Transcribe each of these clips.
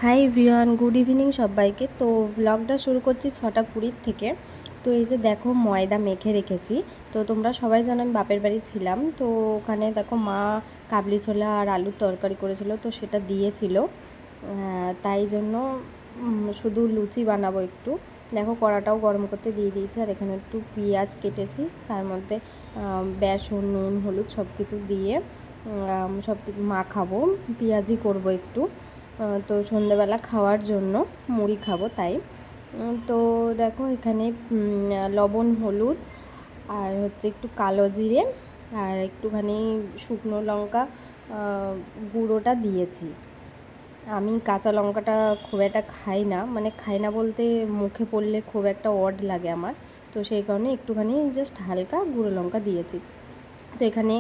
Hi everyone, good evening সবাইকে। তো ব্লগটা শুরু করছি 6:20 থেকে। তো এই যে দেখো ময়দা মেখে রেখেছি। তো তোমরা সবাই জানো আমি বাপের বাড়ি ছিলাম, তো ওখানে দেখো মা কাবলি ছোলা আর আলুর তরকারি করেছিল, তো সেটা দিয়েছিল। তাই জন্য শুধু লুচি বানাবো একটু। দেখো কড়াটাও গরম করতে দিয়ে দিয়েছি, আর এখানে একটু পেঁয়াজ কেটেছি, তার মধ্যে বেসন, নুন, হলুদ সব কিছু দিয়ে সব কিছু মাখাবো। পেঁয়াজি করব একটু। তো সন্ধ্যেবেলা খাওয়ার জন্য মুড়ি খাবো তাই। তো দেখো এখানে লবণ, হলুদ আর হচ্ছে একটু কালো জিরে আর একটুখানি শুকনো লঙ্কা গুঁড়োটা দিয়েছি। আমি কাঁচা লঙ্কাটা খুব একটা খাই না, মানে খাই না বলতে মুখে পড়লে খুব একটা অড লাগে আমার, তো সেই কারণে একটুখানি জাস্ট হালকা গুঁড়ো লঙ্কা দিয়েছি। তো এখানে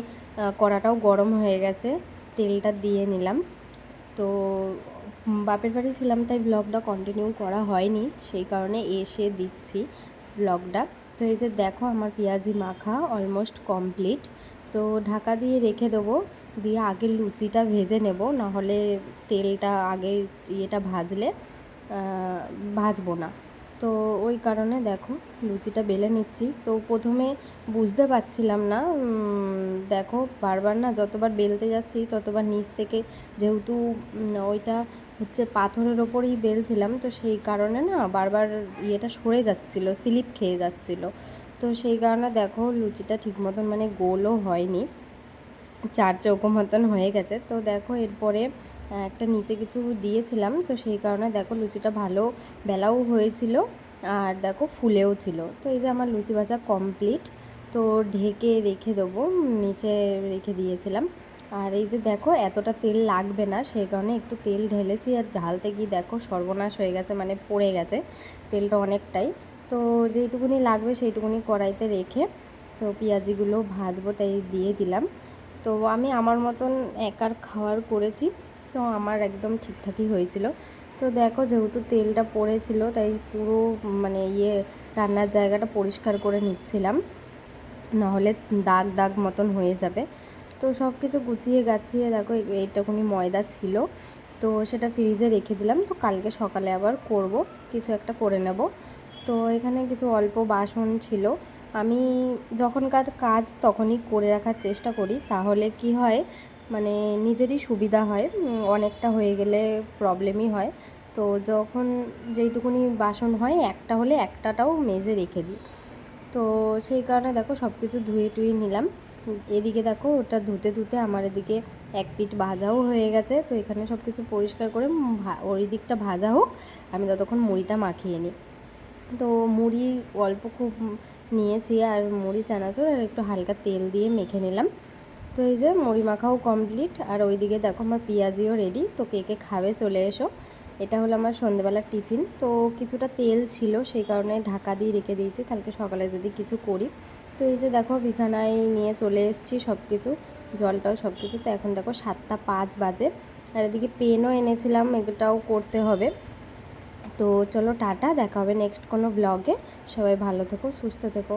কড়াটাও গরম হয়ে গেছে, তেলটা দিয়ে নিলাম। তো বাপের বাড়ি ছিলাম তাই ব্লগটা কন্টিনিউ করা হয়নি, সেই কারণে এসে দিচ্ছি ব্লগটা। তো এই যে দেখো আমার পেঁয়াজি মাখা অলমোস্ট কমপ্লিট। তো ঢাকা দিয়ে রেখে দেবো, দিয়ে আগে লুচিটা ভেজে নেব, নাহলে তেলটা আগে ইয়েটা ভাজলে ভাজবো না। তো ওই কারণে দেখো লুচিটা বেলে নিচ্ছি। তো প্রথমে বুঝতে পারছিলাম না, দেখো বারবার না যতবার বেলতে যাচ্ছি ততবার নিচ থেকে, যেহেতু ওইটা হচ্ছে পাথরের ওপরেই বেলছিলাম, তো সেই কারণে না বারবার ইয়েটা সরে যাচ্ছিলো, স্লিপ খেয়ে যাচ্ছিলো। তো সেই কারণে দেখো লুচিটা ঠিক মতন মানে গোলও হয়নি, চার চৌকো মতন হয়ে গেছে। তো দেখো এরপরে একটা নিচে কিছু দিয়েছিলাম, তো সেই কারণে দেখো লুচিটা ভালো বেলাও হয়েছিল আর দেখো ফুলেও ছিল। তো এই যে আমার লুচি ভাজা কমপ্লিট। তো ঢেকে রেখে দেবো, নিচে রেখে দিয়েছিলাম। আর এই যে দেখো এতটা তেল লাগবে না, সেই কারণে একটু তেল ঢেলেছি, আর ঢালতে গিয়ে দেখো সর্বনাশ হয়ে গেছে, মানে পড়ে গেছে তেলটা অনেকটাই। তো যেইটুকুনি লাগবে সেইটুকুনি কড়াইতে রেখে তো পেঁয়াজিগুলো ভাজবো তাই দিয়ে দিলাম। তো আমি আমার মতন একার খাওয়ার করেছি, তো আমার একদম ঠিকঠাকই হয়েছিল। তো দেখো যেহেতু তেলটা পড়েছিল তাই পুরো মানে রান্নার জায়গাটা পরিষ্কার করে নিচ্ছিলাম, নাহলে দাগ দাগ মতন হয়ে যাবে। তো সব কিছু গুছিয়ে গাছিয়ে দেখো এইটুকুনি ময়দা ছিল, তো সেটা ফ্রিজে রেখে দিলাম। তো কালকে সকালে আবার করব, কিছু একটা করে নেব। তো এখানে কিছু অল্প বাসন ছিল, আমি যখনকার কাজ তখনই করে রাখার চেষ্টা করি, তাহলে কি হয় মানে নিজেরই সুবিধা হয়, অনেকটা হয়ে গেলে প্রবলেমই হয়। তো যখন যেইটুকুনি বাসন হয় একটা হলে একটাটাও মেজে রেখে দিই। তো সেই কারণে দেখো সব কিছু ধুয়ে টুয়ে নিলাম। এদিকে দেখো ওটা ধুতে ধুতে আমার এদিকে এক পিঠ ভাজাও হয়ে গেছে। তো এখানে সব কিছু পরিষ্কার করে ওই দিকটা ভাজা হোক, আমি ততক্ষণ মুড়িটা মাখিয়ে নিই। তো মুড়ি অল্প খুব নিয়েছি, আর মুড়ি চানাচুর আর একটু হালকা তেল দিয়ে মেখে নিলাম। তো এই যে মুড়ি মাখাও কমপ্লিট, আর ওইদিকে দেখো আমার পেঁয়াজিও রেডি। তো কে কে খাবে চলে এসো। এটা হলো আমার সন্ধ্যেবেলার টিফিন। তো কিছুটা তেল ছিল, সেই কারণে ঢাকা দিয়ে রেখে দিয়েছি কালকে সকালে যদি কিছু করি। তো এই যে দেখো বিছানায় নিয়ে চলে এসেছি সব কিছু, জলটাও সব কিছু। তো এখন দেখো 7:05 বাজে, আর এদিকে পেনও এনেছিলাম, এটাও করতে হবে। তো চলো টাটা, দেখা হবে নেক্সট কোনো ব্লগে। সবাই ভালো থেকো, সুস্থ থেকো।